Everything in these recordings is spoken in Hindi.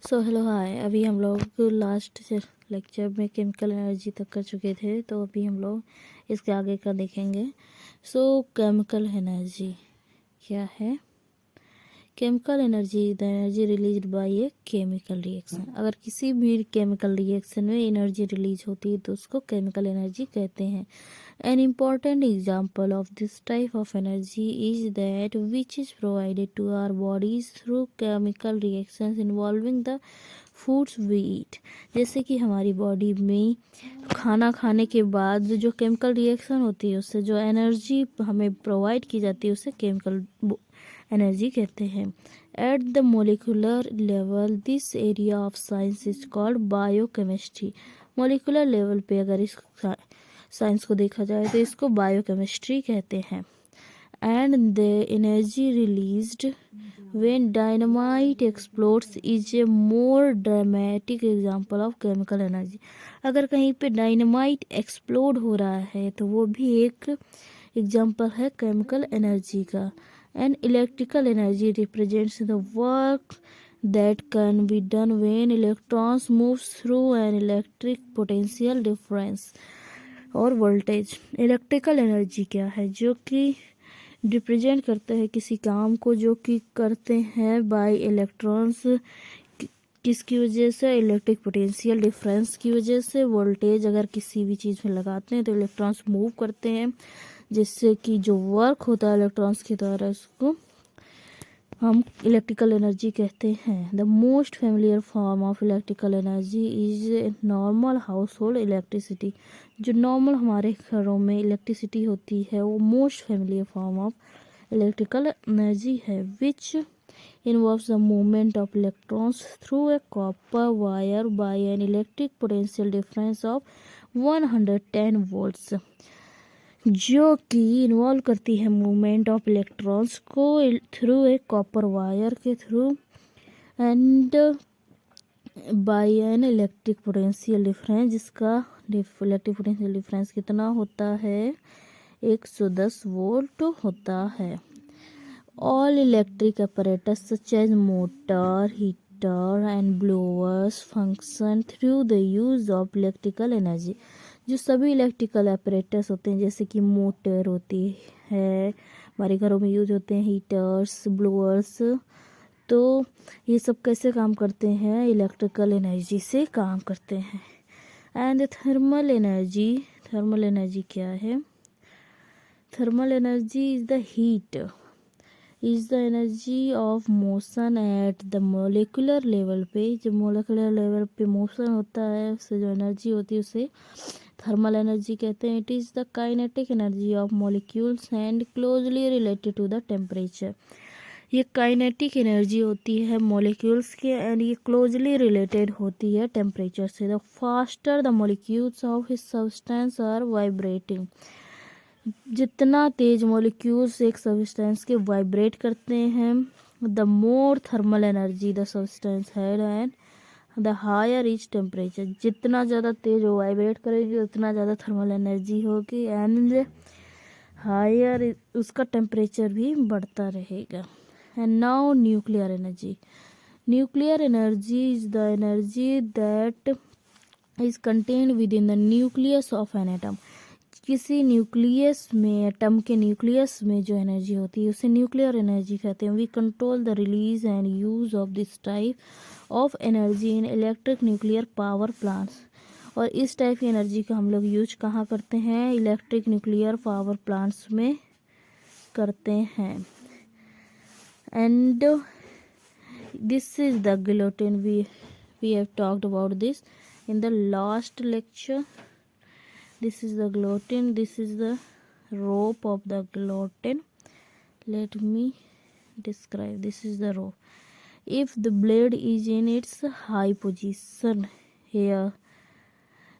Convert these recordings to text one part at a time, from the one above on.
So hello hi. अभी हम लोग लास्ट लेक्चर में केमिकल एनर्जी तक कर चुके थे, तो अभी हम लोग इसके आगे का देखेंगे। केमिकल एनर्जी क्या है? Chemical energy the energy release by a chemical reaction. अगर किसी भी केमिकल रिएक्शन में एनर्जी रिलीज होती है तो उसको केमिकल एनर्जी कहते हैं। An important example of this type of energy is that which is provided to our bodies through chemical reactions involving the foods we eat. जैसे कि हमारी बॉडी में खाना खाने के बाद जो केमिकल रिएक्शन होती है उससे जो एनर्जी हमें प्रोवाइड की जाती है उसे केमिकल एनर्जी कहते हैं। At the molecular level this area of science is called biochemistry. Molecular level पे अगर इस साइंस को देखा जाए तो इसको बायोकेमिस्ट्री कहते हैं। And the energy released when dynamite explodes is a more dramatic example of chemical energy. अगर कहीं पे डायनामाइट एक्सप्लोड हो रहा है तो वो भी एक एग्जांपल है केमिकल एनर्जी का। And electrical energy represents the work that can be done when electrons move through an electric potential difference और वोल्टेज। इलेक्ट्रिकल एनर्जी क्या है? जो कि रिप्रेजेंट करता है किसी काम को जो कि करते हैं बाय इलेक्ट्रॉन्स। किसकी वजह से? इलेक्ट्रिक पोटेंशियल डिफरेंस की वजह से। वोल्टेज अगर किसी भी चीज़ में लगाते हैं तो इलेक्ट्रॉन्स मूव करते हैं, जिससे कि जो वर्क होता है इलेक्ट्रॉन्स के द्वारा उसको हम इलेक्ट्रिकल एनर्जी कहते हैं। The most familiar form of electrical energy is normal house hold electricity. जो नॉर्मल हमारे घरों में इलेक्ट्रिसिटी होती है वो most familiar form of electrical energy है, विच involves the movement of electrons through a copper wire by an electric potential difference of 110 volts, जो कि इन्वॉल्व करती है मूवमेंट ऑफ इलेक्ट्रॉन्स को थ्रू ए कॉपर वायर के through and by an electric potential difference, जिसका इलेक्ट्रिक पोटेंशियल डिफरेंस कितना होता है? 110 वोल्ट होता है। All electric apparatus such as motor, heater and blowers function through the use of electrical energy। जो सभी इलेक्ट्रिकल apparatus होते हैं जैसे कि मोटर होती है, हमारे घरों में यूज होते हैं हीटर्स, ब्लोअर्स, तो ये सब कैसे काम करते हैं? इलेक्ट्रिकल एनर्जी से काम करते हैं। एंड थर्मल एनर्जी क्या है? Thermal energy is the heat is the energy of motion at the molecular level पे। जब मोलिकुलर लेवल पे मोशन होता है उससे जो एनर्जी होती है उसे थर्मल एनर्जी कहते हैं। It is the kinetic energy of molecules and closely related to the temperature. ये काइनेटिक एनर्जी होती है मॉलिक्यूल्स के एंड ये क्लोजली रिलेटेड होती है टेम्परेचर से। The faster the molecules of his substance are vibrating. जितना तेज मॉलिक्यूल्स एक सब्सटेंस के वाइब्रेट करते हैं, the more thermal energy the substance had and the higher is temperature. जितना ज़्यादा तेज वो वाइब्रेट करेगी उतना ज़्यादा थर्मल एनर्जी होगी एंड हायर उसका टेम्परेचर भी बढ़ता रहेगा। And now nuclear energy. Nuclear energy is the energy that is contained within the nucleus of an atom. किसी न्यूक्लियस में, एटम के न्यूक्लियस में जो एनर्जी होती है उसे न्यूक्लियर एनर्जी कहते हैं। We control the release and use of this type of energy in electric nuclear power plants. और इस टाइप की एनर्जी का हम लोग यूज कहाँ करते हैं? इलेक्ट्रिक न्यूक्लियर पावर प्लांट्स में करते हैं। And this is the guillotine. We have talked about this in the last lecture. This is the guillotine. This is the rope of the guillotine. Let me describe. This is the rope. If the blade is in its high position here,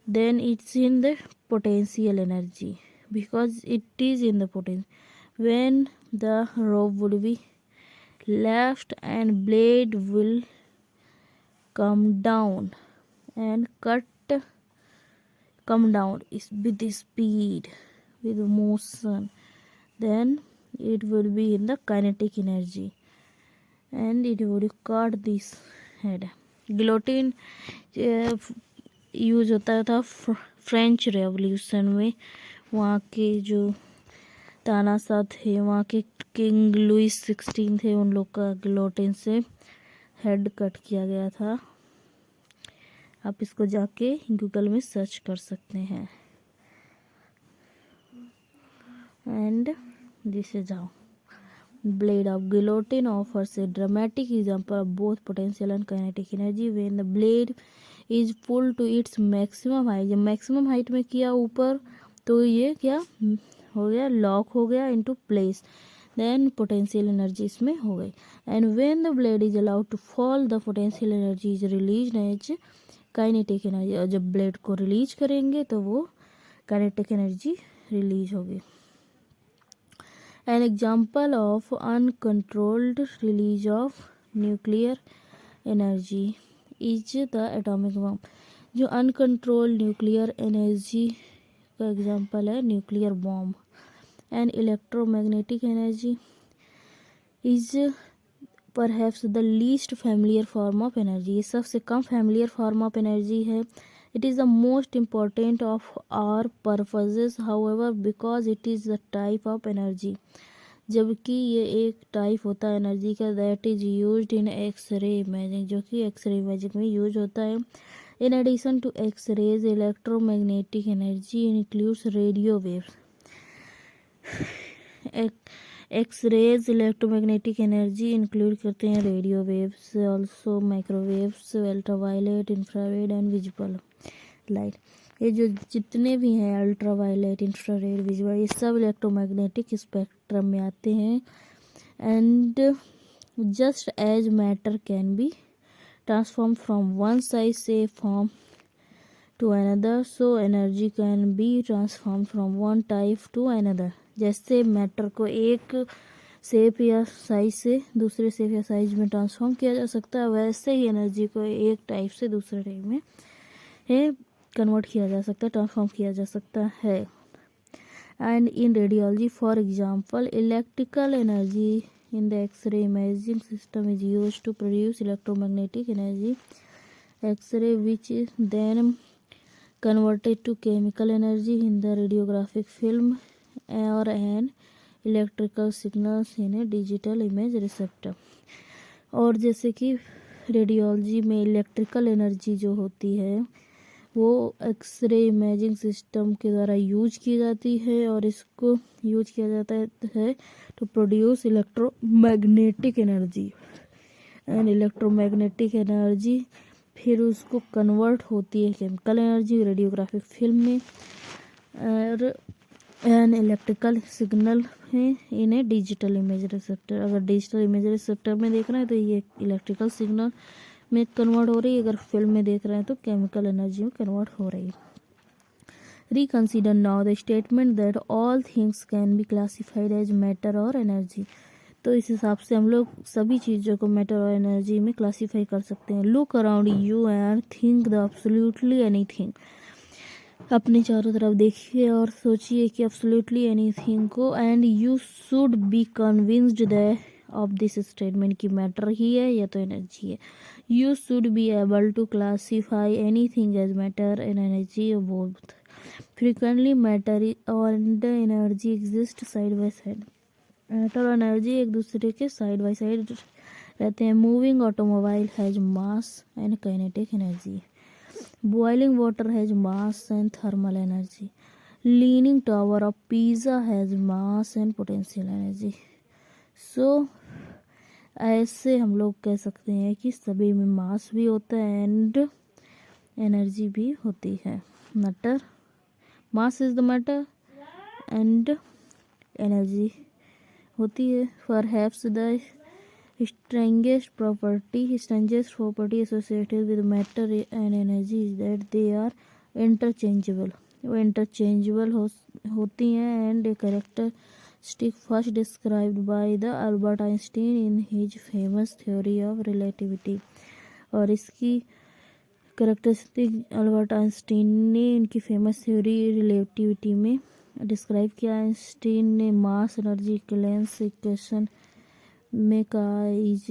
then it's in the potential energy because it is in the potential. When the rope would be left and blade will come down and come down with the speed, with motion, then it will be in the kinetic energy and it would cut this head. Guillotine use होता था फ्रेंच रेवोल्यूशन में। वहाँ के जो तानाशाह थे, वहाँ के किंग लुइस 16 थे, उन लोग का गिलोटिन से हेड कट किया गया था। आप इसको जाके गूगल में सर्च कर सकते हैं। And this is how blade of guillotine offers a dramatic example of both potential and kinetic energy when the blade is pulled to its maximum height। जब मैक्सिमम हाइट में किया ऊपर तो ये क्या हो गया, लॉक हो गया into place, then potential energy इसमें हो गई। And when the blade is allowed to fall the potential energy is release as kinetic energy. और जब ब्लेड को रिलीज करेंगे तो वो काइनेटिक एनर्जी रिलीज होगी। An example of uncontrolled release of nuclear energy is the atomic bomb। जो uncontrolled nuclear energy का एग्जाम्पल है nuclear bomb. And electromagnetic energy is perhaps the least familiar form of energy. ये सबसे कम फैमिलियर फॉर्म ऑफ एनर्जी है। It is the most important of our purposes however because it is the type of energy. जबकि ये एक टाइप होता है एनर्जी का that is used in x-ray imaging, जो कि एक्सरे इमेजिंग में यूज होता है। In addition to x rays electromagnetic energy includes radio waves. X rays electromagnetic energy include करते हैं radio waves, also microwaves, ultraviolet, infrared and visible light. ये जो जितने भी हैं अल्ट्रावायलेट, इंफ्रारेड, विजिबल, ये सब इलेक्ट्रोमैग्नेटिक स्पेक्ट्रम में आते हैं। And just as matter can be transform from one size से form to another, so energy can be transform from one type to another. जैसे मैटर को एक शेप या साइज से दूसरे शेप या साइज में ट्रांसफॉर्म किया जा सकता है, वैसे ही एनर्जी को एक टाइप से दूसरे टाइप में कन्वर्ट किया जा सकता है, ट्रांसफॉर्म किया जा सकता है। And in radiology for example electrical energy in the x-ray imaging system is used to produce electromagnetic energy x-ray which is then converted to chemical energy in the radiographic film or an electrical signals in a digital image receptor। और जैसे कि रेडियोलॉजी में इलेक्ट्रिकल एनर्जी जो होती है वो एक्सरे इमेजिंग सिस्टम के द्वारा यूज की जाती है और इसको यूज किया जाता है to produce electromagnetic energy. And electromagnetic energy फिर उसको कन्वर्ट होती है केमिकल एनर्जी रेडियोग्राफिक फिल्म में और एन इलेक्ट्रिकल सिग्नल है इन ए डिजिटल इमेज रिसेप्टर। अगर डिजिटल इमेज रिसेप्टर में देख रहे हैं तो ये इलेक्ट्रिकल सिग्नल में कन्वर्ट हो रही है, अगर फिल्म में देख रहे हैं तो केमिकल एनर्जी में कन्वर्ट हो रही है। Reconsider now the statement that all things can be classified as matter और एनर्जी। तो इस हिसाब से हम लोग सभी चीज़ों को मैटर और एनर्जी में क्लासीफाई कर सकते हैं। Look around you and think the absolutely anything. अपने चारों तरफ देखिए और सोचिए कि एब्सोल्युटली एनीथिंग को, and you should be convinced that of this statement की मैटर ही है या तो एनर्जी है। You should be able to classify anything as matter and energy both. Frequently matter and energy exist side by side. Matter और एनर्जी एक दूसरे के साइड बाय साइड रहते हैं। Moving automobile has mass and kinetic energy. Boiling water has mass and thermal energy. Leaning tower of Pisa has mass and potential energy. So ऐसे हम लोग कह सकते हैं कि सभी में मास भी होता है एंड एनर्जी भी होती है। Matter, mass is the matter and energy होती है। Perhaps the strangest property associated with matter and energy is that they are interchangeable। वो इंटरचेंजेबल होती हैं and a characteristic first described by the Albert Einstein in his famous theory of relativity. और इसकी कैरेक्टरिस्टिक अल्बर्ट आइंस्टीन ने इनकी फेमस थ्योरी रिलेटिविटी में डिस्क्राइब किया। आइंस्टीन ने मास एनर्जी इक्विवेलेंस इक्वेशन में कहा is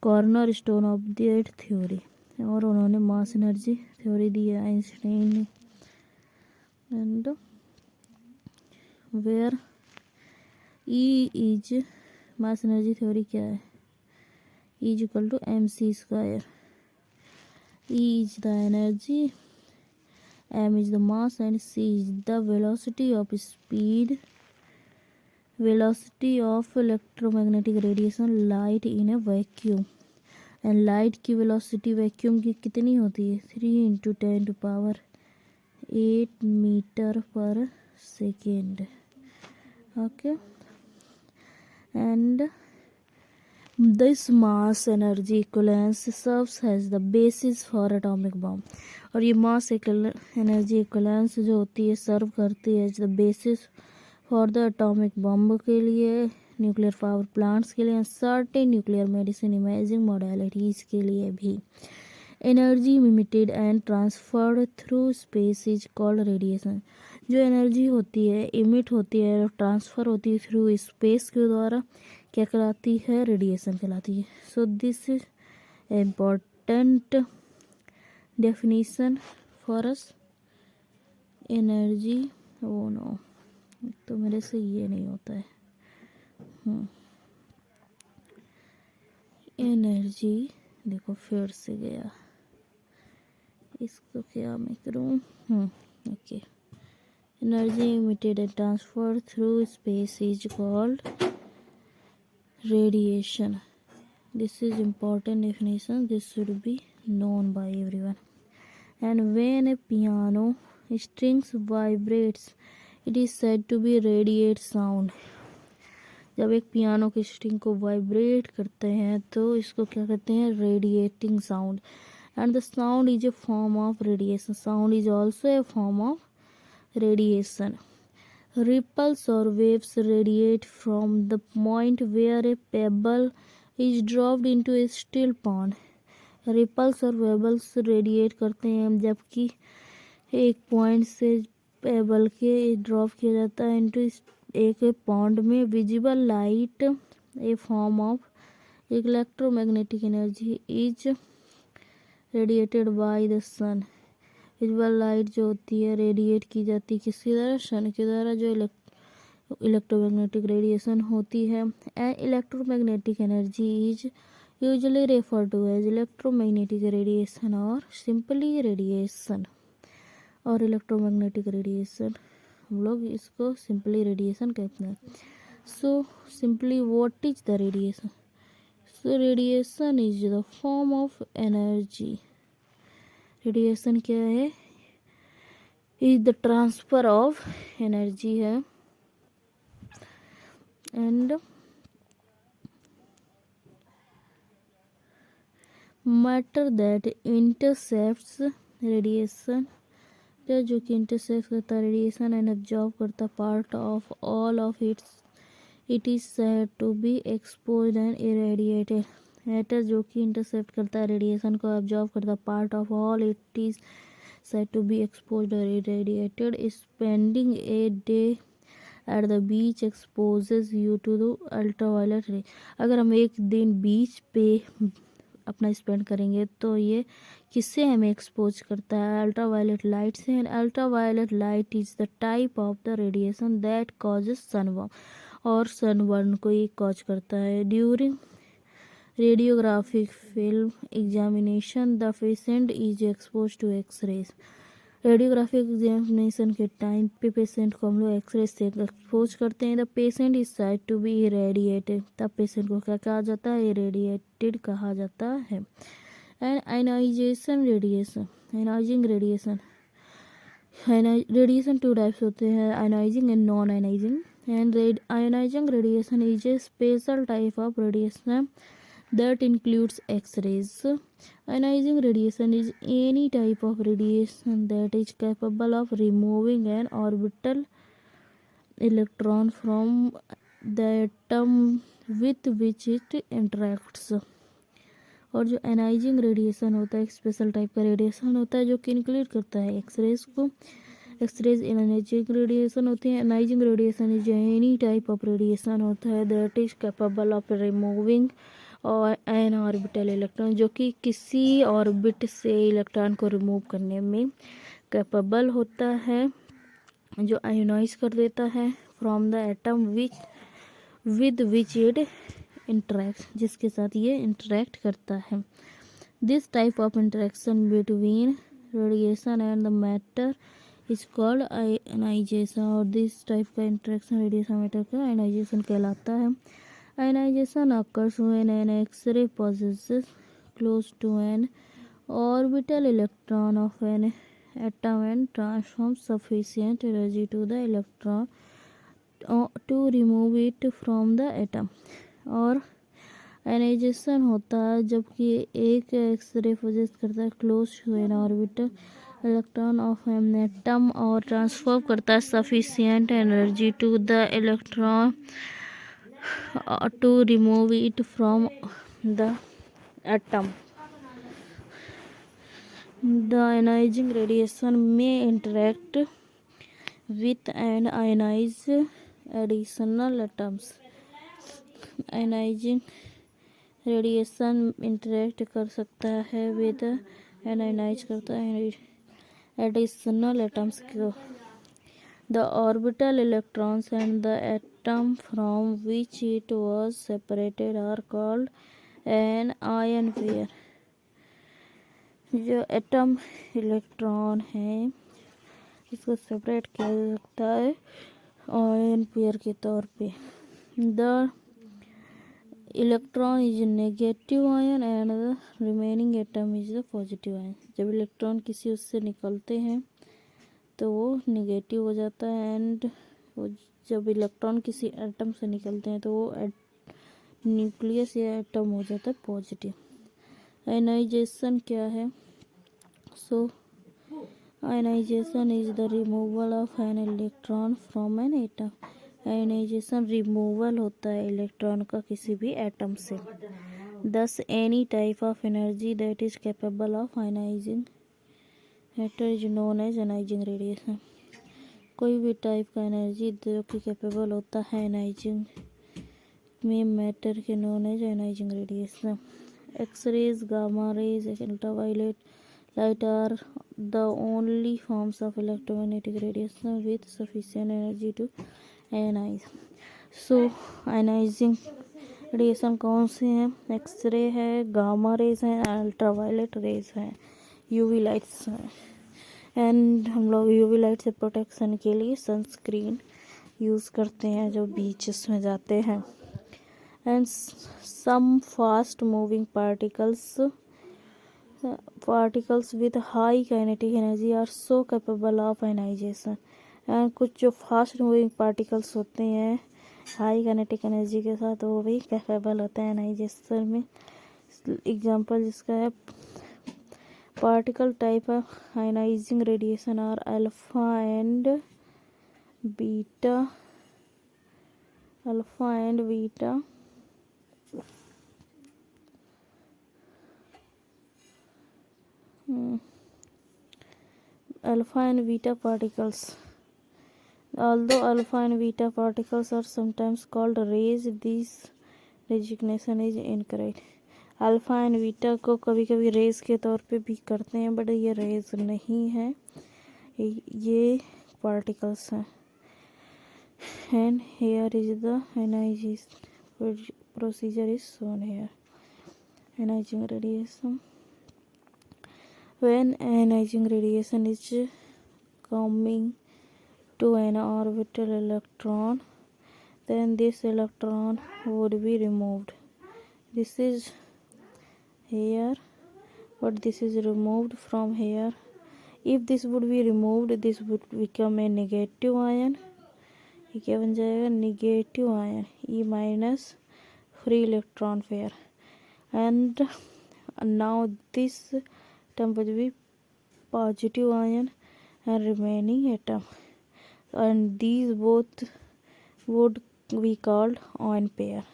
corner stone of that theory. और उन्होंने मास एनर्जी थ्योरी दी है आइंस्टाइन ने। And where E is mass energy theory क्या है? E is equal to mc square. E is the energy, m is the mass, and c is the velocity of electromagnetic radiation light in a vacuum. And light की वेलोसिटी वैक्यूम की कितनी होती है? 3 × 10⁸ metre per second. Okay, and this mass energy equivalence serves as the basis for atomic bomb. और ये मास एनर्जी इक्विवेलेंस जो होती है सर्व करती है as the basis for the atomic bomb के लिए, न्यूक्लियर पावर प्लांट्स के लिए, certain nuclear medicine imaging modalities के लिए भी। Energy emitted and transferred through space is called radiation. जो एनर्जी होती है इमिट होती है और ट्रांसफ़र होती है थ्रू स्पेस के द्वारा, क्या कहलाती है? रेडिएशन कहलाती है। So this is important definition for us. Energy, oh no, तो मेरे से ये नहीं होता है। एनर्जी, देखो फिर से गया, इसको क्या मैं करूँ? Okay, energy emitted and transfer through space is called radiation. This is important definition. This should be known by everyone. And when a piano strings vibrates, it is said to be radiate sound. जब एक पियानो की स्ट्रिंग को वाइब्रेट करते हैं तो इसको क्या कहते हैं? Radiating sound. And the sound is a form of radiation. Sound is also a form of radiation. Ripples or waves radiate from the point where a pebble is dropped into a still pond. Ripples और वेबल्स रेडिएट करते हैं जबकि एक पॉइंट से पेबल के ड्रॉप किया जाता है इनटू एक पॉन्ड में. Visible light a form of electromagnetic energy is radiated by the sun. Visible light जो होती है रेडिएट की जाती है किसके द्वारा? सन के द्वारा, जो इलेक्ट्रोमैग्नेटिक रेडिएशन होती है. And electromagnetic energy is usually refer to as electromagnetic radiation और सिंपली रेडिएशन. और इलेक्ट्रोमैग्नेटिक रेडिएशन हम लोग इसको सिंपली रेडिएशन कहते हैं. So simply what is the radiation? So radiation is the form of energy. Radiation क्या है? Is the transfer of energy है. And matter that intercepts radiation, जो कि इंटरसेप्ट करता है रेडिएशन एंड एब्जॉर्ब करता part of all of it is said to be exposed and irradiated. Matter जो कि इंटरसेप्ट करता है रेडिएशन को एब्जॉर्ब करता part of all it is said to be exposed or irradiated. Spending a day at the beach exposes you to the ultraviolet ray. अगर हम एक दिन बीच पे अपना स्पेंड करेंगे तो ये किससे हमें एक्सपोज करता है? अल्ट्रावायलेट लाइट से. And ultraviolet light is the type of the radiation that causes sunburn. और सनबर्न को ये कॉज करता है. During radiographic film examination the patient is expose to x-rays. Radiographic examination के टाइम पे पेशेंट को हम लोग एक्सरे से एक्सपोज करते हैं. The patient is said to be irradiated. तब पेशेंट को क्या कहा जाता है? इरेडिएटेड कहा जाता है. And ionization radiation, ionising radiation. Radiation two types होते हैं, ionising and non ionising. And ionising radiation is a special type of radiation that includes X-rays. Ionizing radiation is any type of radiation that is capable of removing an orbital electron from the atom with which it interacts. और जो एनाइजिंग रेडिएशन होता है एक स्पेशल टाइप का रेडिएशन होता है जो कि इंक्लूड करता है एक्सरेज को. एक्सरेज एनाइजिंग रेडिएशन होती है. Ionising radiation is any type of radiation होता है that is capable of removing और एन ऑर्बिटल इलेक्ट्रॉन जो कि किसी ऑर्बिट से इलेक्ट्रॉन को रिमूव करने में कैपेबल होता है, जो आयोनाइज कर देता है from the atom with which it interact, जिसके साथ ये इंटरेक्ट करता है। This type of interaction between radiation and the matter is called ionization. और दिस टाइप का इंटरेक्शन रेडिएशन मैटर का आयनाइजेशन कहलाता है। Ionization occurs when an X-ray possesses close to an orbital electron of an atom and transforms sufficient energy to the electron to remove it from the atom। और आयनाइजेशन होता है जबकि एक एक्सरे पोजेस करता है close to an orbital electron of an atom और ट्रांसफर करता है sufficient energy to the electron to remove it from the atom। The ionizing radiation may interact with and ionize additional atoms। ionizing radiation interact कर सकता है with and ionize करता है additional atoms को। The orbital electrons and the atom from which it was separated are called an ion pair। जो एटम इलेक्ट्रॉन है इसको सेपरेट किया जा सकता है आयन पेयर के तौर पे। The electron is negative ion and the remaining atom is the positive ion. जब इलेक्ट्रॉन किसी उससे निकलते हैं तो वो निगेटिव हो जाता है एंड जब इलेक्ट्रॉन किसी एटम से निकलते हैं तो वो न्यूक्लियस या एटम हो जाता है पॉजिटिव। आयनाइजेशन क्या है? So ionisation is the removal of an electron from an atom. Ionisation removal होता है इलेक्ट्रॉन का किसी भी एटम से। Thus any type of energy that is capable of ionising matter is known as ionising radiation. कोई भी टाइप का एनर्जी जो कि कैपेबल होता है आयनाइजिंग में मैटर के known as ionising radiation. X rays, gamma rays, ultraviolet light are the only forms of electromagnetic radiation with sufficient energy to ionize. So ionizing radiation कौन से हैं? एक्सरे है, गामा रेज है, अल्ट्रावायलेट रेज है, यूवी लाइट्स हैं। एंड हम लोग यूवी लाइट से प्रोटेक्शन के लिए सनस्क्रीन यूज़ करते हैं जो बीचेस में जाते हैं। And some fast moving particles with high kinetic energy are so capable of ionization. And कुछ जो फास्ट मूविंग पार्टिकल्स होते हैं हाई काइनेटिक एनर्जी के साथ वो भी कैपेबल होते हैं आयनाइजेशन में। एग्जांपल जिसका है particle type of ionizing radiation are alpha and beta। alpha and beta particles। Although alpha and beta particles are sometimes called rays, this designation is incorrect। Alpha and beta को कभी कभी रेज के तौर पे भी करते हैं बट ये रेज नहीं है, ये पार्टिकल्स हैं। And here is the ionization procedure is shown here. Ionizing radiation, when ionizing radiation is coming to an orbital electron then this electron would be removed। this is here but this is removed from here। if this would be removed this would become a negative ion। ये क्या बन जाएगा? Negative ion, E minus free electron pair. And now this term would be positive ion and remaining atom and these both would be called ion pair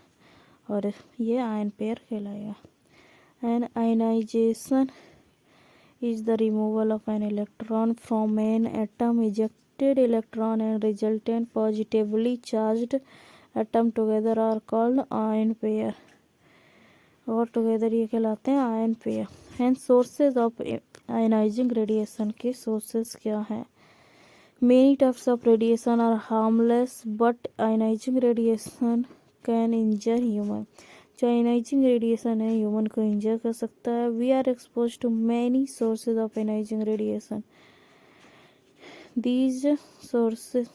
और ये ion pair कहलाएगा। And ionization is the removal of an electron from an atom। ejected electron and resultant positively charged atom together are called ion pair। और टुगेदर ये कहलाते हैं ion pair. And sources of ionizing radiation के सोर्सेज क्या हैं? Many types of radiation are harmless but ionizing radiation can injure human. जो आयनाइजिंग रेडिएशन है ह्यूमन को इंजर कर सकता है। We are expose to many sources of ionizing radiation. These sources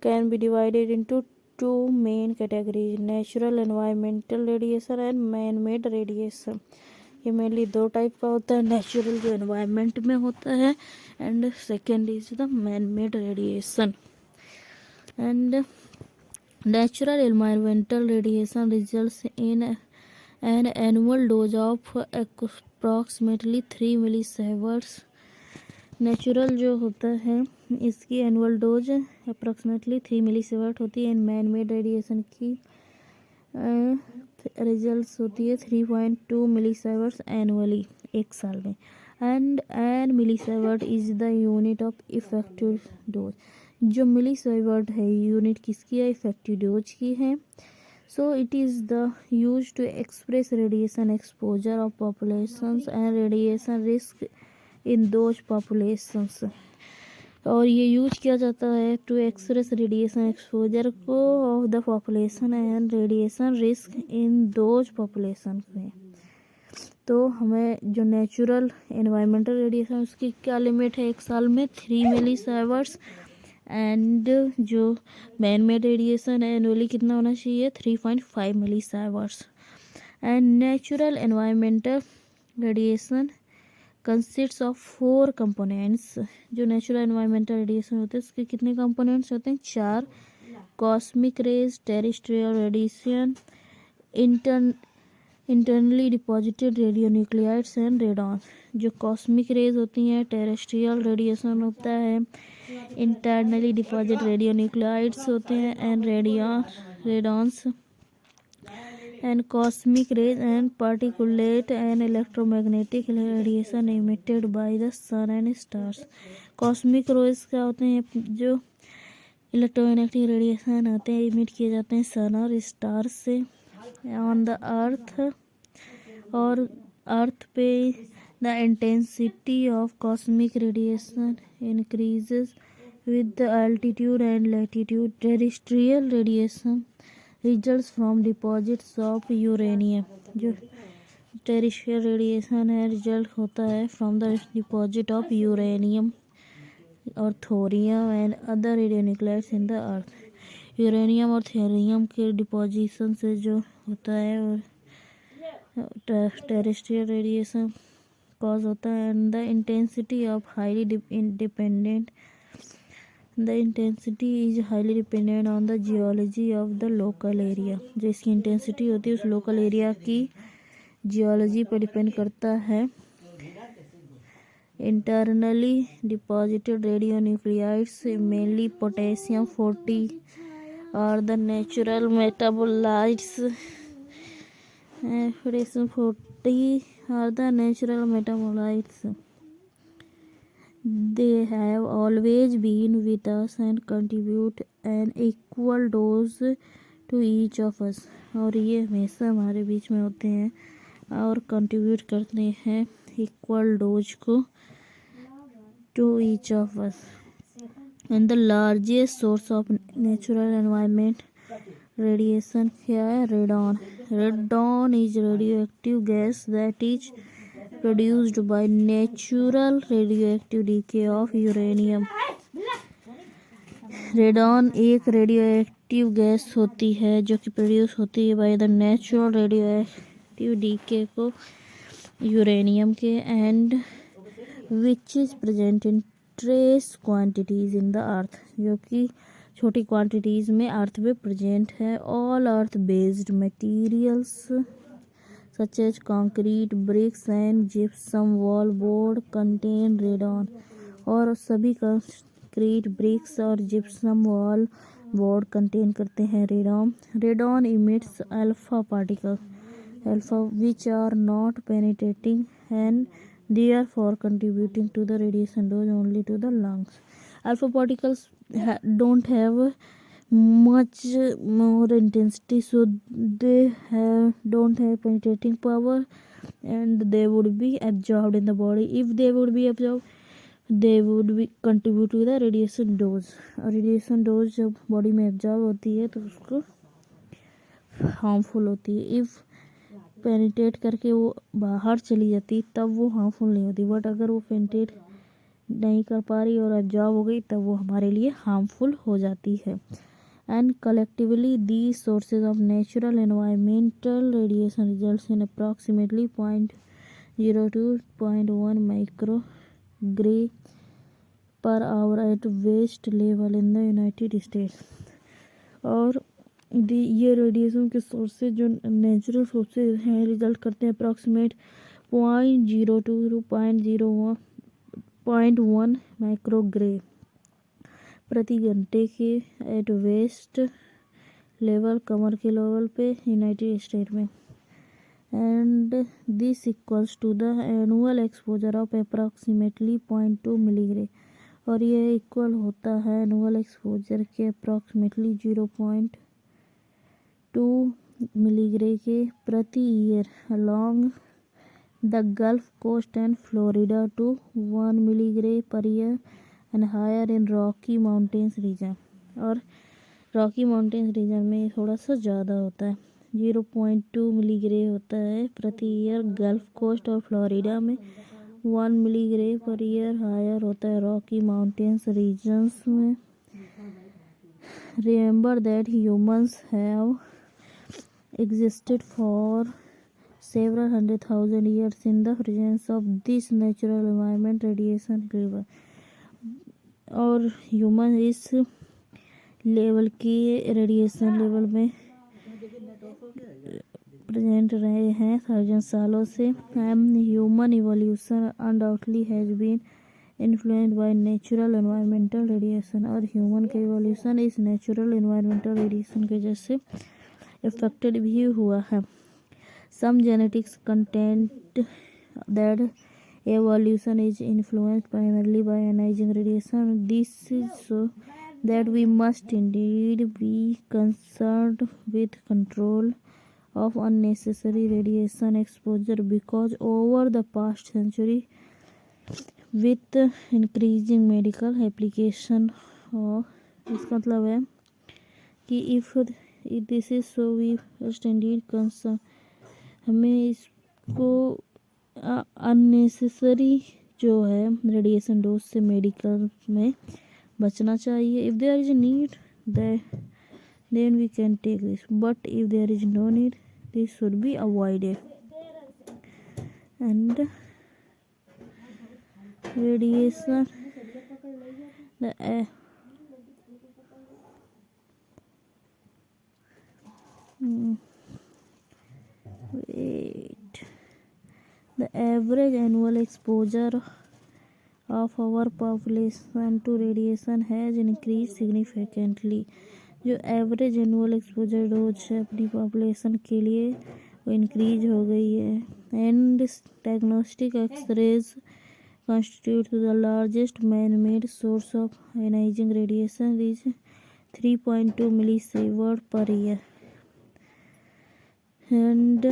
can be divided into two main categories: natural environmental radiation and man-made radiation। ये मेनली दो टाइप का होता है, नेचुरल जो एनवायरनमेंट में होता है and second is the man made radiation. And natural environmental radiation results in an annual dose of approximately 3 millisieverts. Natural जो होता है इसकी एनुअल डोज अप्रॉक्सीमेटली 3 मिलीसीवर्ट होती है। एंड मैन मेड रेडिएशन की रिजल्ट्स होती है 3.2 मिलीसीवर्ट्स एनुअली, एक साल में। And an millisievert is the unit of effective dose. जो मिलीसीवर्ट है यूनिट किसकी है? इफेक्टिव डोज की है। So it is the use to express radiation exposure of populations and radiation risk in those populations. और ये यूज किया जाता है टू एक्सप्रेस रेडिएशन एक्सपोजर को of the population and radiation risk in those population में। तो हमें जो नेचुरल एनवायरमेंटल रेडिएशन उसकी क्या लिमिट है? एक साल में 3 मिलीसीवर्ट्स। एंड जो मैन मेड रेडिएशन है एनुअली कितना होना चाहिए? 3.5 millisieverts. And natural environmental radiation consists of 4 components. जो नेचुरल एनवायरमेंटल रेडिएशन होते हैं उसके कितने कंपोनेंट्स होते हैं? 4। Cosmic rays, terrestrial radiation, internally deposited radionuclides and radon. जो कॉस्मिक रेज होती हैं, टेरेस्ट्रियल रेडिएशन होता है, इंटरनली डिपॉजिटेड रेडियोन्यूक्लियाइड्स होते हैं and रेडॉन्स। And cosmic rays and particulate and electromagnetic radiation emitted by the sun and stars। Cosmic rays क्या होते हैं? जो इलेक्ट्रोमैग्नेटिक रेडिएशन आते हैं इमिट किए जाते हैं सन और स्टार्स से ऑन द अर्थ। और अर्थ पे the intensity of cosmic radiation increases with the altitude and latitude. Terrestrial radiation results from deposits of uranium. जो टेरेस्ट्रियल रेडिएशन है रिजल्ट होता है from the deposit of uranium और thorium and other radionuclides in the earth. Uranium और थोरियम के डिपोजिशन से जो होता है और टेरेस्ट्रियल रेडिएशन कॉज होता है। And the intensity of highly dependent the intensity is highly dependent on the geology of the local area. जो इसकी इंटेंसिटी होती है उस लोकल एरिया की जियोलॉजी पर डिपेंड करता है। इंटरनली डिपॉजिटेड रेडियोन्यूक्लियाइड्स मेनली पोटेशियम 40 और द नेचुरल मेटाबोलाइट्स। पोटेशियम 40 और the natural metabolites. They have always been with us and contribute an equal dose to each of us। और ये हमेशा हमारे बीच में होते हैं और कंट्रीब्यूट करते हैं इक्वल डोज को to each of us. And the largest source of natural environment radiation क्या है? Radon. Radon is radioactive gas that is produced by natural radioactive decay of uranium। Radon एक रेडियोएक्टिव गैस होती है जो कि प्रोड्यूस होती है by the natural radioactive decay को यूरेनियम के and which is present in trace quantities in the earth. जो कि छोटी क्वांटिटीज में अर्थ पे प्रेजेंट है। All earth based materials such as concrete, bricks and gypsum wall board contain radon। और सभी कंक्रीट, ब्रिक्स और जिप्सम वॉल बोर्ड कंटेन करते हैं radon. Radon emits alpha particle alpha which are not penetrating and therefore contributing to the radiation dose only to the lungs। Alpha particles don't have much more intensity, so they don't have penetrating power, and they would be absorbed in the body. If they would be absorbed, they would be contribute to the radiation dose. और रेडिएशन डोज जब बॉडी में एब्जॉर्ब होती है तो उसको हार्मफुल होती है. इफ़ पेनिट्रेट करके वो बाहर चली जाती तब वो हार्मफुल नहीं होती, बट अगर वो पेनिट्रेट नहीं कर पा रही और एब्जॉर्ब हो गई तब वो हमारे लिए हार्मफुल हो जाती है. And collectively these sources of natural environmental radiation results in approximately 0.0 to 0.1 microgray per hour at waist level in the United States. और ये रेडिएशन के सोर्सेज जो नेचुरल सोर्सेज हैं रिजल्ट करते हैं अप्रॉक्सीमेट 0.02 to 0.1 माइक्रोग्रे प्रति घंटे के एट वेस्ट लेवल, कमर के लेवल पे यूनाइटेड स्टेट में. And this equals to the annual exposure of approximately 0.2 milligray. और ये इक्वल होता है एनुअल एक्सपोजर के अप्रॉक्सीमेटली 0.2 मिलीग्रे के प्रति year along the Gulf Coast and Florida to 1 milligray पर year and higher in Rocky Mountains region. और रॉकी माउंटेन्स रीजन में थोड़ा सा ज़्यादा होता है, 0.2 मिलीग्रे होता है प्रति ईयर गल्फ कोस्ट और फ्लोरिडा में, 1 मिलीग्रे पर ईयर हायर होता है रॉकी माउंटेन्स रीजन्स में. Remember that humans have existed for several 100,000 years in the presence of this natural environment radiation level. और ह्यूमन इस लेवल की रेडिएशन लेवल में प्रेजेंट रहे हैं 1000 सालों से. Human evolution undoubtedly has been influenced by natural environmental radiation. और ह्यूमन का इवोल्यूशन इस नेचुरल एनवायरमेंटल रेडिएशन के वजह से affected भी हुआ है. Some genetics content that evolution is influenced primarily by ionizing radiation. This is so that we must indeed be concerned with control of unnecessary radiation exposure, because over the past century, with increasing medical application of इसका मतलब है कि if this is so we must indeed concern, हमें इसको अननेसेसरी जो है रेडिएशन डोज से मेडिकल में बचना चाहिए. If there is a need then we can take this, but if there is no need this should be avoided. And radiation the average annual exposure of our population to radiation has increased significantly. जो एवरेज एनुअल एक्सपोजर डोज है अपनी पॉपुलेशन के लिए वो इंक्रीज हो गई है. And diagnostic X rays constitute the largest man-made source of ionizing radiation, is 3.2 millisievert per year. And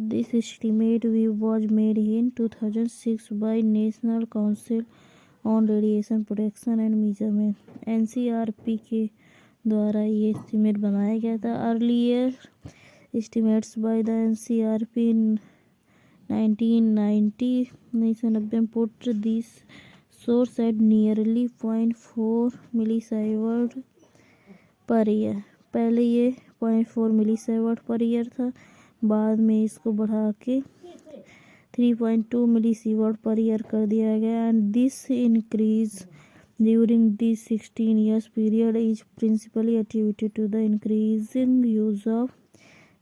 this estimate was made in 2006 by National Council on Radiation Protection and Measurement, NCRP के द्वारा ये एस्टिमेट बनाया गया था. Earlier estimates by the NCRP in 1990 put this source at nearly 0.4 millisievert per year. पहले ये 0.4 मिलीसीवर्ट पर ईयर था, बाद में इसको बढ़ा के 3.2 मिलीसीवर्ट पर ईयर कर दिया गया. And this increase during this 16 years period is principally attributed to the increasing use of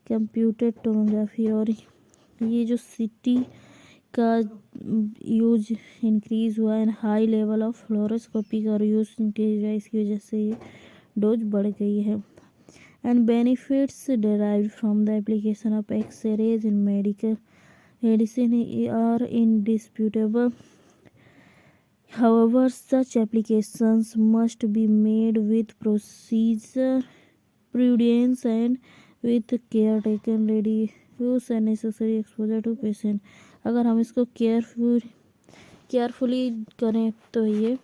computed tomography. और ये जो सिटी का यूज इंक्रीज हुआ and high level of fluoroscopy का यूज इंक्रीज हुआ, इसकी वजह से ये डोज बढ़ गई है. And benefits derived from the application of X-rays in medicine are indisputable. However, such applications must be made with procedure, prudence, and with care taken reduce unnecessary exposure to patient. अगर हम इसको केयरफुली करें तो ये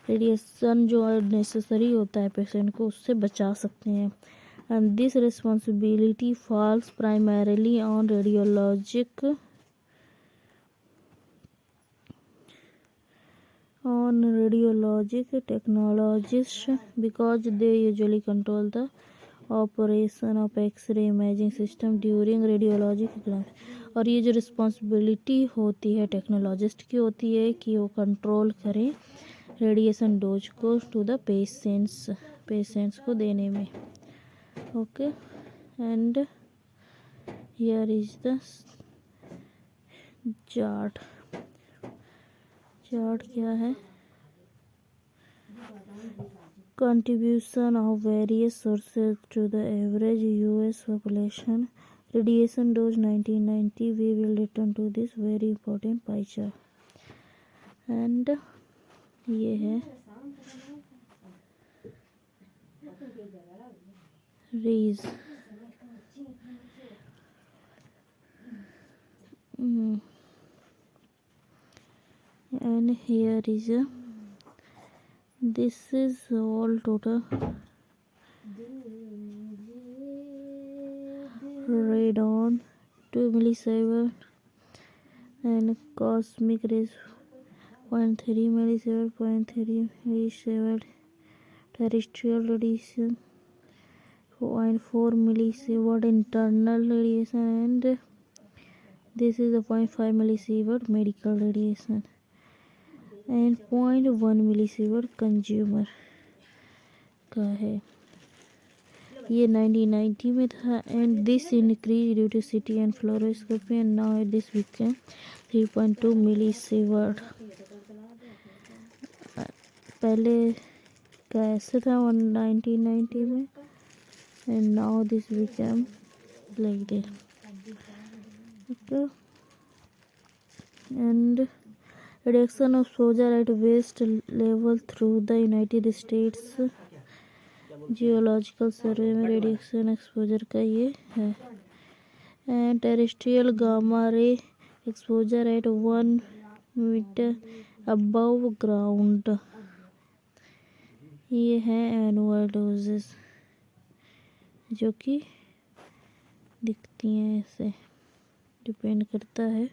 रेडिएशन जो नेसेसरी होता है पेशेंट को उससे बचा सकते हैं. And this responsibility falls primarily on radiologic technologists because they usually control the operation of X-ray imaging system during radiologic exams. और ये जो रिस्पॉन्सिबिलिटी होती है टेक्नोलॉजिस्ट की होती है कि वो कंट्रोल करें रेडिएशन डोज को टू द पेशेंट्स को देने में. Okay, and here is the chart. क्या है? Contribution of various sources to the average US population. Radiation dose 1990. We will return to this very important pie chart. And ये है raise. And here is this is all total radon 2 millisieverts and cosmic rays 0.3 millisieverts, 0.3 millisieverts, terrestrial radiation 0.4 millisievert internal radiation, and this is a 0.5 millisievert medical radiation and 0.1 millisievert consumer का है. ये 1990 में था and this increase due to CT and fluoroscopy and now this became 3.2 millisievert. पहले का ऐसे था 1990 में and now this became like this. Okay, and reduction of exposure at waste level through the United States Geological Survey में रेडिएशन एक्सपोजर का ये है. And terrestrial gamma ray exposure at 1 meter above ground. ये है एनुअल डोजेस जो कि दिखती हैं ऐसे, डिपेंड करता है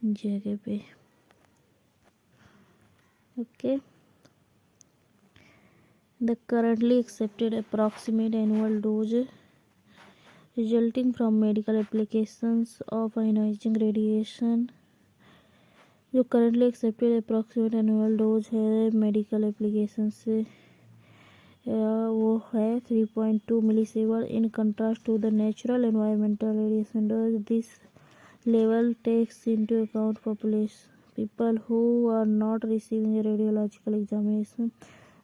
जगह पे. Okay, the currently accepted approximate annual dose resulting from medical applications of ionizing radiation. जो currently accepted approximate annual dose है medical application से वो है 3.2 millisievert. In contrast to the natural environmental radiation dose, this level takes into account population people who are not receiving a radiological examination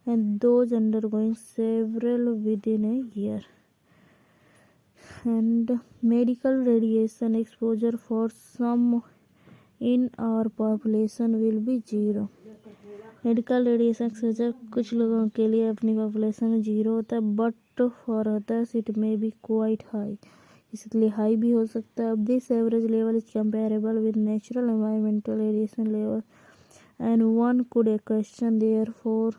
and those undergoing several within a year. And medical radiation exposure for some in our population will be 0. Medical radiation exposure कुछ लोगों के लिए अपनी पॉपुलेशन में 0 होता है, but for others it may be quite high. इसलिए हाई भी हो सकता है. This average level is comparable with natural environmental radiation level and one could question therefore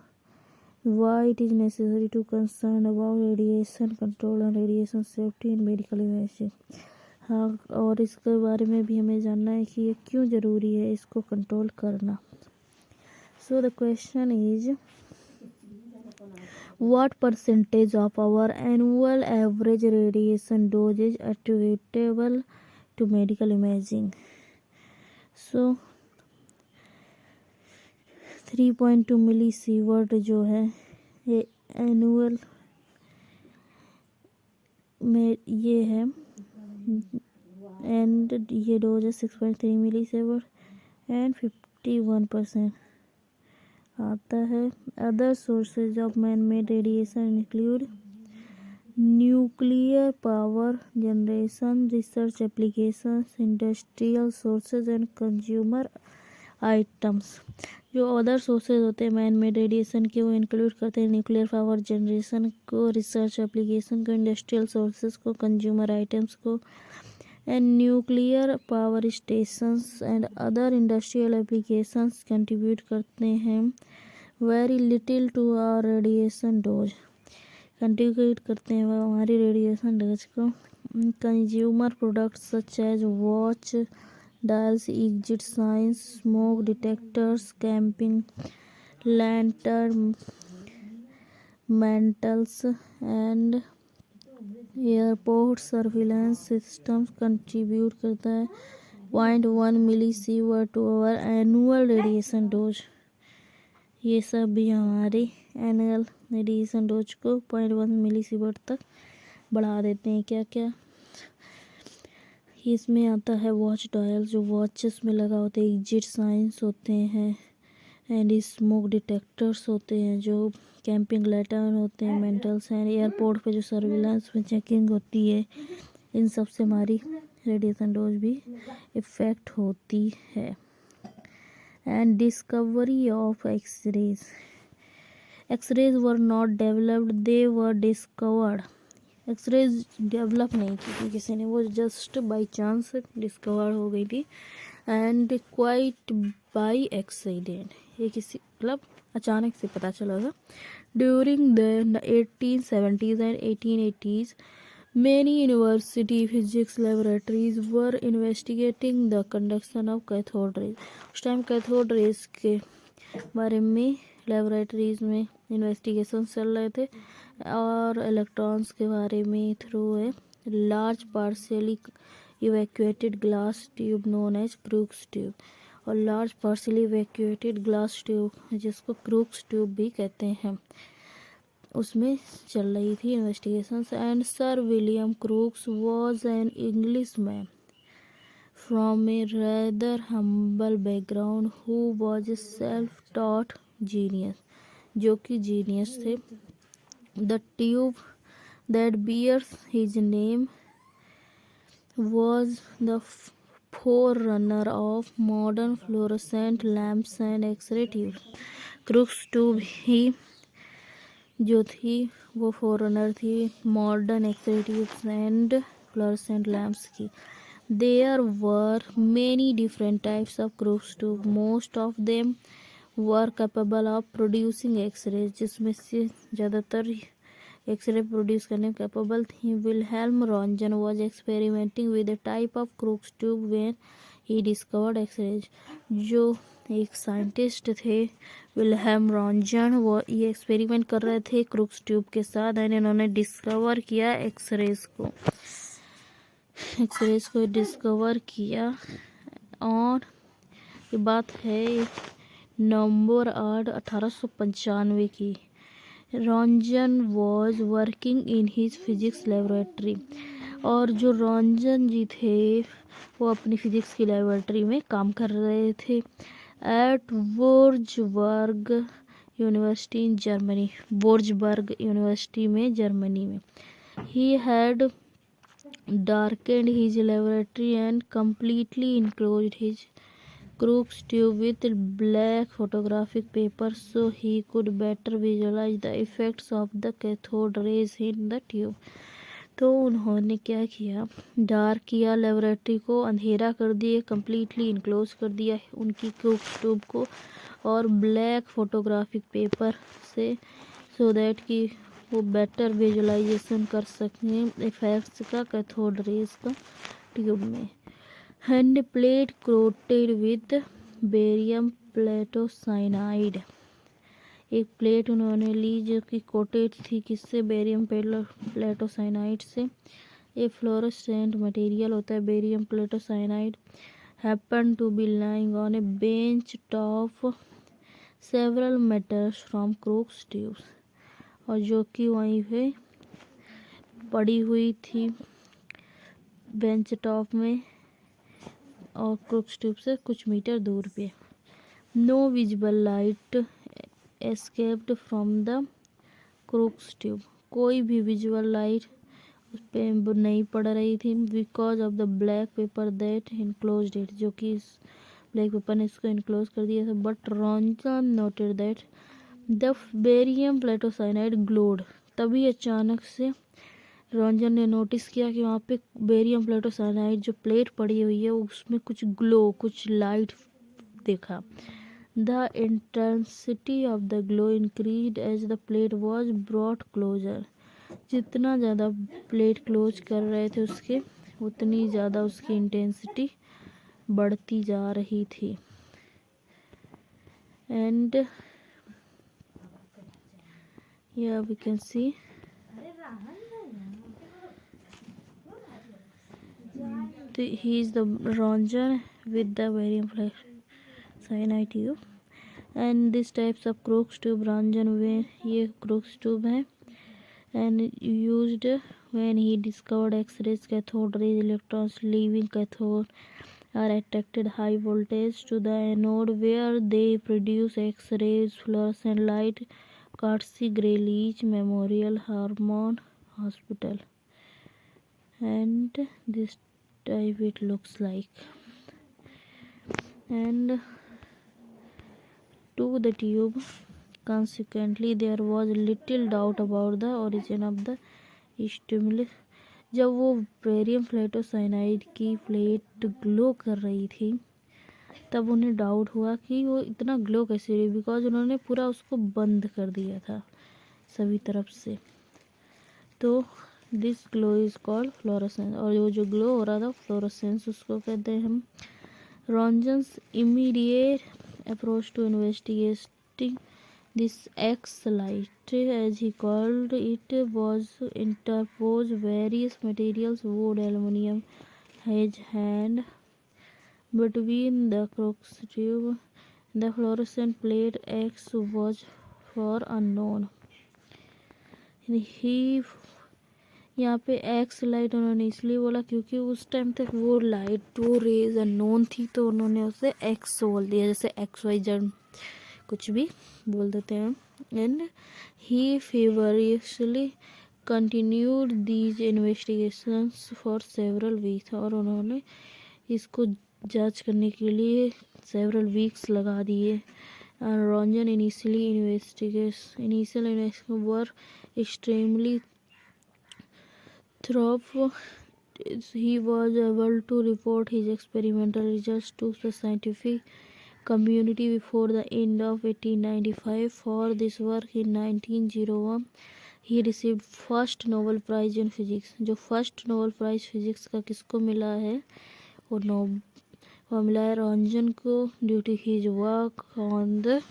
why it is necessary to concern about radiation control and radiation safety in medical imaging. हाँ, और इसके बारे में भी हमें जानना है कि ये क्यों ज़रूरी है इसको कंट्रोल करना. So the question is what percentage of our annual average radiation dose is attributable to medical imaging? So 3.2 millisievert जो है ये एनुअल में ये है एंड ये डोज है 6.3 मिलीसीवर्ट एंड 51% आता है. Other sources of man made radiation include nuclear power generation, research applications, industrial sources and consumer items. जो अदर सोर्सेज होते हैं मैन मेड रेडिएशन के, वो इंक्लूड करते हैं न्यूक्लियर पावर जनरेशन को, रिसर्च एप्लीकेशन को, इंडस्ट्रियल सोर्सेज को, कंज्यूमर आइटम्स को, and nuclear power stations and other industrial applications contribute करते हैं very little to our radiation dose, contribute करते हैं वो हमारी रेडिएशन डोज को। Consumer products such as watch, dials, exit signs, smoke detectors, camping lantern, mantles and airport surveillance systems contribute करता है 0.1 millisievert to our annual radiation dose. ये सब भी हमारे एनुअल रेडिएशन डोज को 0.1 मिलीसीवर्ट तक बढ़ा देते हैं। क्या क्या इसमें आता है? वॉच डायल, जो वॉचेस में लगा होते हैं, एग्जिट साइंस होते हैं, एंड स्मोक डिटेक्टर्स होते हैं, जो कैंपिंग लैंटर्न होते हैं, मेंटल्स एंड एयरपोर्ट पे जो सर्विलांस में चेकिंग होती है, इन सब से हमारी रेडिएशन डोज भी इफ़ेक्ट होती है। And discovery of X rays, X rays were not developed, they were discovered. X rays develop नहीं की थी किसी ने, वो जस्ट बाई चांस डिस्कवर हो गई थी। एंड क्वाइट बाई एक्सीडेंट, ये किसी मतलब अचानक से पता चला था। During the 1870s and 1880s many university physics laboratories were investigating the conduction of cathode rays। उस टाइम कैथोड रेज के बारे में लेबोरेटरीज में इन्वेस्टिगेशन चल रहे थे, और इलेक्ट्रॉन्स के बारे में through a large partially evacuated glass tube known as Crookes tube, और large partially evacuated glass tube जिसको क्रूक्स ट्यूब भी कहते हैं, उसमें चल रही थी investigations. And sir William Crookes was an English man from a rather humble background who was a self taught genius, जो कि जीनियस थे। The tube that bears his name was the forerunner of modern fluorescent lamps and X-ray tubes। Crookes tube ही जो थी वो फोरनर थी modern X-ray tubes and fluorescent lamps की। There were many different types of Crookes tube, most of them were capable of producing X-ray, जिसमें से ज़्यादातर एक्सरे प्रोड्यूस करने में कैपेबल थी। Wilhelm Roentgen was experimenting with a type of Crookes tube when he discovered X-rays. जो एक साइंटिस्ट थे विल्हेल्म रॉन्जन, वो ये एक्सपेरिमेंट कर रहे थे क्रूक्स ट्यूब के साथ, एंड इन्होंने डिस्कवर किया एक्सरेज को डिस्कवर किया। और ये बात है नवंबर 8, 1895 की। Roentgen was working in his physics laboratory, और जो रॉन्जन जी थे वो अपनी फिजिक्स की लेबोरेटरी में काम कर रहे थे at Würzburg university in Germany, Würzburg university में जर्मनी में। He had darkened his laboratory and completely enclosed his Crookes tube with black photographic paper so he could better visualize the effects of the cathode rays in the tube। तो उन्होंने क्या किया, डार्क किया, लेबोरेटरी को अंधेरा कर दिए, कम्प्लीटली इनक्लोज कर दिया उनकी क्रूक्स ट्यूब को, और ब्लैक फोटोग्राफिक पेपर से, सो दैट कि वो बेटर विजुलाइजेशन कर सकें इफेक्ट्स का कैथोड रेज का ट्यूब में। Hand plate coated with barium platinocyanide, एक प्लेट उन्होंने ली जो कि कोटेड थी किससे, बेरियम प्लेटोसाइनाइड से। ये फ्लोरोसेंट मटेरियल होता है barium platinocyanide. Happen to be lying on a bench top several metres from Crookes tubes, और जो कि वहीं पे पड़ी हुई थी बेंच टॉप में और क्रूक्स ट्यूब से कुछ मीटर दूर पे। No visible light escaped from the Crookes tube, कोई भी विजुअल लाइट उस पर नहीं पड़ रही थी, because of the black pepper that enclosed it, जो कि ब्लैक पेपर ने इसको इनक्लोज कर दिया था, but Roentgen noted that the barium platinocyanide glowed. तभी अचानक से रंजन ने नोटिस किया कि वहाँ पे बेरियम प्लेटो साइनाइड जो प्लेट पड़ी हुई है उसमें कुछ ग्लो, कुछ लाइट देखा। The intensity of the glow increased as the plate was brought closer. जितना ज़्यादा प्लेट क्लोज कर रहे थे उसके, उतनी ज़्यादा उसकी इंटेंसिटी बढ़ती जा रही थी। And yeah, we can see he is the Ranjan with the barium cyanide tube, and these types of Crookes tube Ranjan में ये Crookes tube है, and used when he discovered X-rays, cathode rays, electrons leaving cathode are attracted high voltage to the anode where they produce X-rays fluorescent light. Katsi Graylich Memorial Harmon Hospital, and this type it looks like. And to the tube, consequently there was little doubt about the origin of the stimulus. जब वो बेरियम प्लेटो साइनाइड की प्लेट ग्लो कर रही थी तब उन्हें डाउट हुआ कि वो इतना ग्लो कैसे रही, बिकॉज उन्होंने पूरा उसको बंद कर दिया था सभी तरफ से। तो this glow is called fluorescence, और वो जो ग्लो हो रहा था फ्लोरोसेंस उसको कहते हैं हम। Roentgen's immediate approach to investigating this X light as he called it was interpose various materials wood aluminium his hand between the Crookes tube the fluorescent plate X was for unknown. ही यहाँ पे एक्स लाइट उन्होंने इसलिए बोला क्योंकि उस टाइम तक वो लाइट, वो रेज अननोन थी, तो उन्होंने उसे एक्स बोल दिया, जैसे एक्स वाई जेड कुछ भी बोल देते हैं। And he feverishly continued these investigations for several weeks, और उन्होंने इसको जांच करने के लिए सेवरल वीक्स लगा दिए। Ranjan initial investigation were extremely thorough. He was able to report his experimental results to the scientific community before the end of 1895. For this work in 1901 he received first Nobel Prize in Physics. जो फर्स्ट नोबेल प्राइज फिजिक्स का किसको मिला है, वो मिला है रंजन को, due to his work on the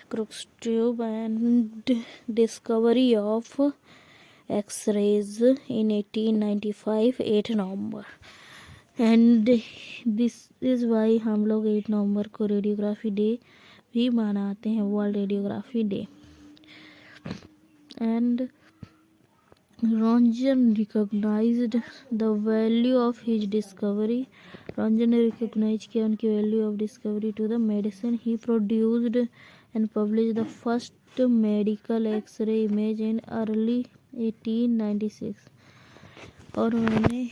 Crookes tube and discovery of X-rays in 1895 8 नवंबर। एंड दिस इज़ वाई हम लोग 8 नवंबर को रेडियोग्राफी डे भी मनाते हैं, world radiography day. And Roentgen recognized the value of his discovery. Roentgen ने रिकॉग्नाइज किया उनकी value of discovery to the medicine. He produced and published the first medical X ray image in early 1896, और उन्होंने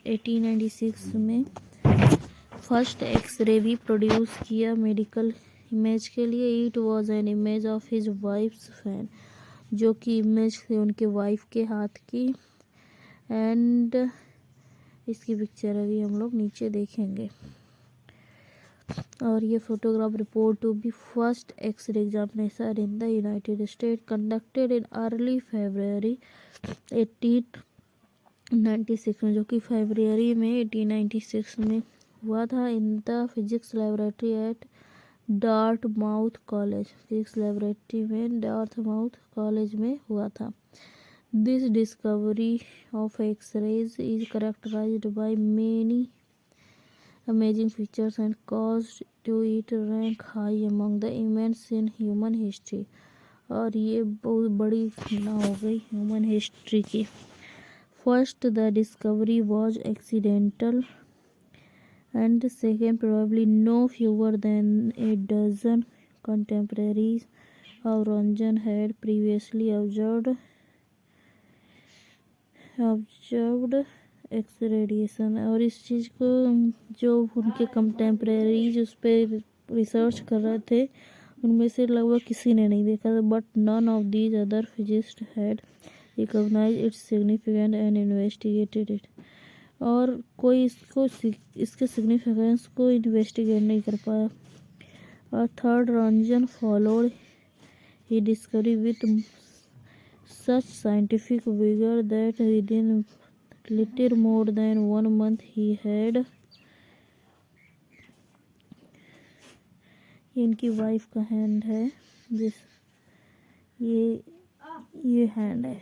1896 में फर्स्ट एक्सरे भी प्रोड्यूस किया मेडिकल इमेज के लिए। It was an image of his wife's fan, जो कि इमेज थी उनके वाइफ के हाथ की। एंड इसकी पिक्चर अभी हम लोग नीचे देखेंगे। और ये photograph report to be first X-ray examination in the United State conducted in early February 1896 में, जो कि फरवरी में 1896 में हुआ था, in the physics laboratory at Dartmouth College. Physics laboratory में डार्टमाउथ कॉलेज में हुआ था। This discovery of X rays is characterized by many amazing features and caused to it rank high among the events in human history। और ये बहुत बड़ी घटना हो गई ह्यूमन हिस्ट्री की। First the discovery was accidental, and second probably no fewer than a dozen contemporaries of Ranjan had previously observed x radiation. और इस चीज़ को जो उनके कंटेम्प्रेरीज उस पर रिसर्च कर रहे थे उनमें से लगभग किसी ने नहीं देखा था, but none of these other physicist had recognize its significant and investigated it. और कोई इसके सिग्निफिकेंस को इन्वेस्टिगेट नहीं कर पाया। और third Ranjan followed he discovery with such scientific vigor that within little more than 1 month he had, ये इनकी वाइफ का हैंड है, ये हैंड है।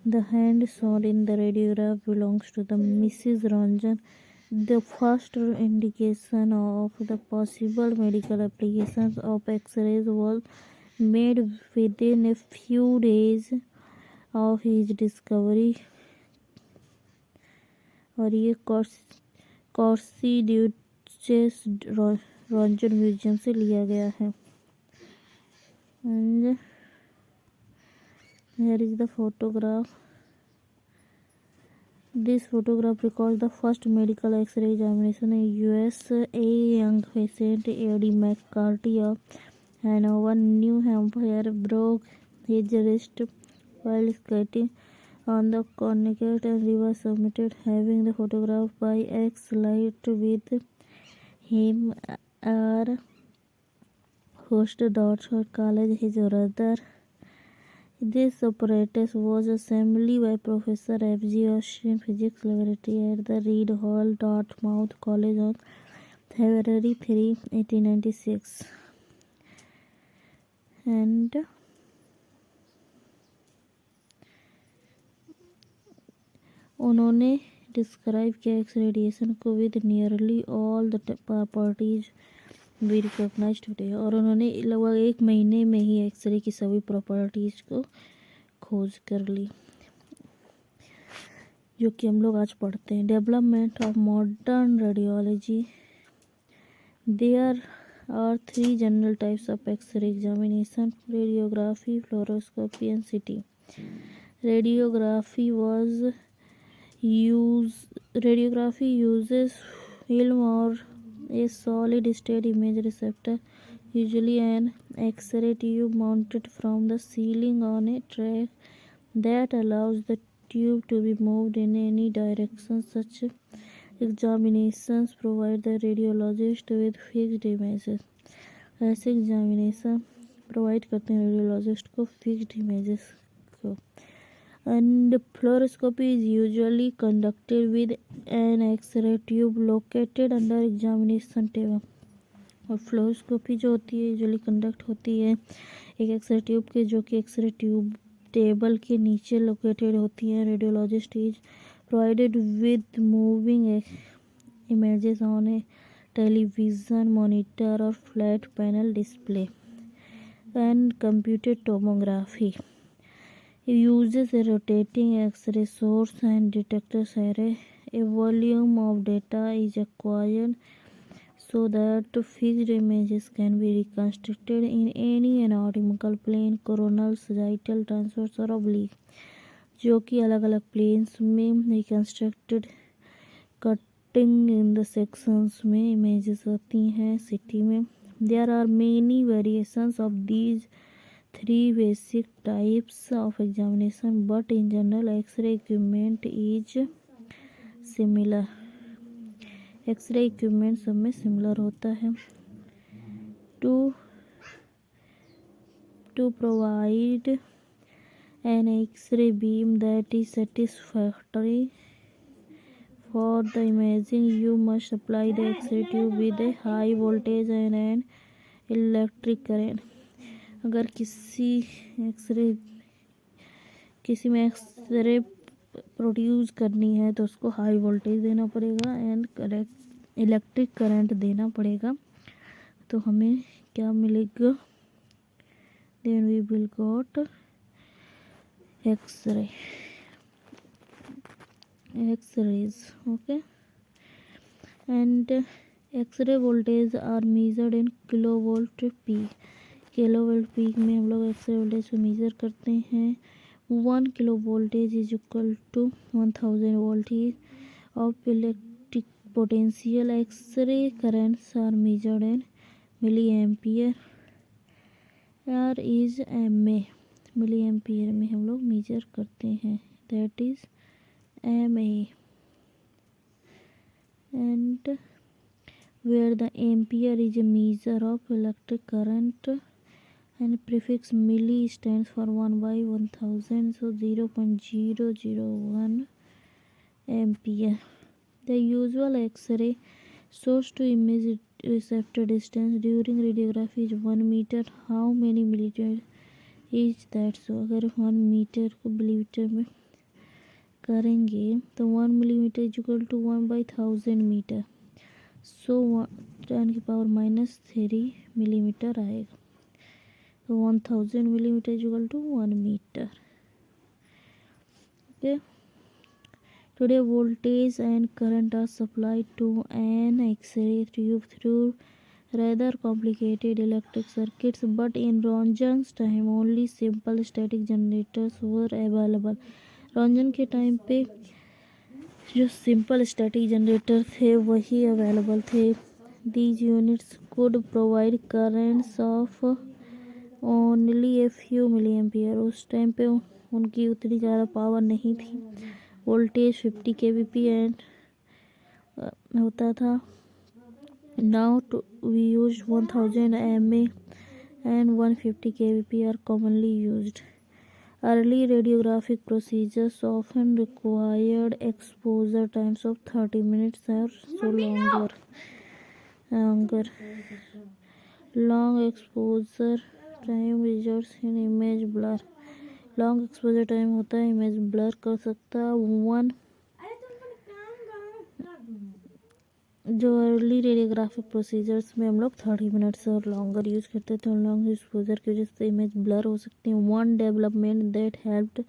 The hand shown in the radiograph belongs to the Mrs. Ranjan. The first indication of the possible medical applications of X-rays was made within a few days of his discovery। और ये कॉर्सी ड्यूचेस रॉन्जन म्यूजियम से लिया गया है। And here is the photograph। This photograph records the first medical X-ray examination in US. A young patient, Eddie McCarthy of Hanover, New Hampshire, broke his wrist while skating on the Connecticut River. Submitted having the photograph by X-Light with him are host Dodson College, his brother. This apparatus was assembled by Professor F.G. Austin, Physics Laboratory at the Reed Hall, Dartmouth College on February 3, 1896. And उन्होंने डिस्क्राइब किया एक्स रेडिएशन को with nearly all the properties we recognized today. और उन्होंने लगभग 1 महीने में ही एक्सरे की सभी प्रॉपर्टीज को खोज कर ली, जो कि हम लोग आज पढ़ते हैं। Development of modern radiology. There are 3 general types of X ray examination: radiography, fluoroscopy and CT. Radiography uses film or a solid state image receptor, usually an X-ray tube mounted from the ceiling on a track that allows the tube to be moved in any direction. Such examinations provide the radiologist with fixed images. ऐसे एग्जामिनेशन प्रोवाइड करते हैं रेडियोलॉजिस्ट को फिक्स्ड इमेजेस को। And fluoroscopy is usually conducted with an X-ray tube located under examination table। और फ्लोरोस्कोपी जो होती है यूजुअली कंडक्ट होती है एक एक्सरे ट्यूब के, जो कि एक्सरे ट्यूब टेबल के नीचे लोकेटेड होती है। Radiologist is provided with moving images on a television monitor और flat panel display. And computed tomography uses a rotating X-ray source and detectors array. A volume of data is acquired so that fixed images can be reconstructed in any anatomical plane, coronal, sagittal, transverse और oblique, जो कि अलग अलग प्लेन्स में reconstructed cutting in the sections में इमेजेस आती हैं सिटी में। There are many variations of these 3 basic types of examination, but in general X-ray equipment is similar। X-ray equipment सब में similar होता है। To provide an X-ray beam that is satisfactory for the imaging, you must supply the X-ray tube with a high voltage and an electric current। अगर किसी में एक्सरे प्रोड्यूस करनी है तो उसको हाई वोल्टेज देना पड़ेगा एंड इलेक्ट्रिक करंट देना पड़ेगा, तो हमें क्या मिलेगा? Then we will got X rays. Okay, and X ray voltage are measured in kilovolt peak. Kilovolt peak में हम लोग एक्सरे वोल्टेज को मेजर करते हैं। 1 kilo voltage is equal to 1000 voltage of electric potential. X-ray currents are measured in milliampere. R is MA, milliampere में हम लोग मेजर करते हैं, that is MA. And where the ampere is a measure of electric current and prefix milli stands for 1/1000, so 0.001 ampere. The usual X-ray source to image receptor distance during radiography is 1 meter. How many millimeter is that? So अगर 1 मीटर को मिलीमीटर में करेंगे तो 1 millimeter is equal to 1/1000 meter, so 10⁻³ millimeter आएगा. तो 1000 millimeter is equal to 1 meter. Okay. Today voltage and current are supplied to an X-ray tube through rather complicated electric circuits, but in Ranjan's time only simple static generators were available. Ranjan के टाइम पे जो सिंपल स्टैटिक जनरेटर थे वही अवेलेबल थे. These units could provide currents of only a few milliampere. उस टाइम पे उनकी उतनी ज़्यादा पावर नहीं थी. वोल्टेज 50 kVp एंड होता था. Now we use 1000 mA and 150 kVp are commonly used. Early radiographic procedures often required exposure times of 30 minutes or so longer. Long exposure time results in image blur. Long exposure time होता है, इमेज ब्लर कर सकता है. जो अर्ली रेडियोग्राफिक प्रोसीजर्स में हम लोग 30 मिनट्स और लॉन्गर यूज़ करते थे, लॉन्ग एक्सपोजर की वजह से इमेज ब्लर हो सकती है. One development that helped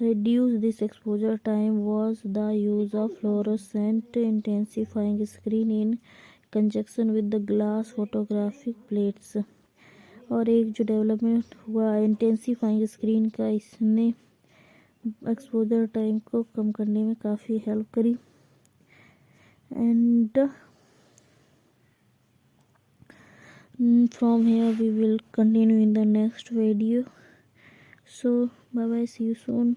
reduce this exposure time was the use of fluorescent intensifying screen in conjunction with the glass photographic plates. और एक जो डेवलपमेंट हुआ इंटेंसिफाइंग स्क्रीन का, इसने एक्सपोजर टाइम को कम करने में काफ़ी हेल्प करी. And from here we will continue in the next video. So bye bye, see you soon.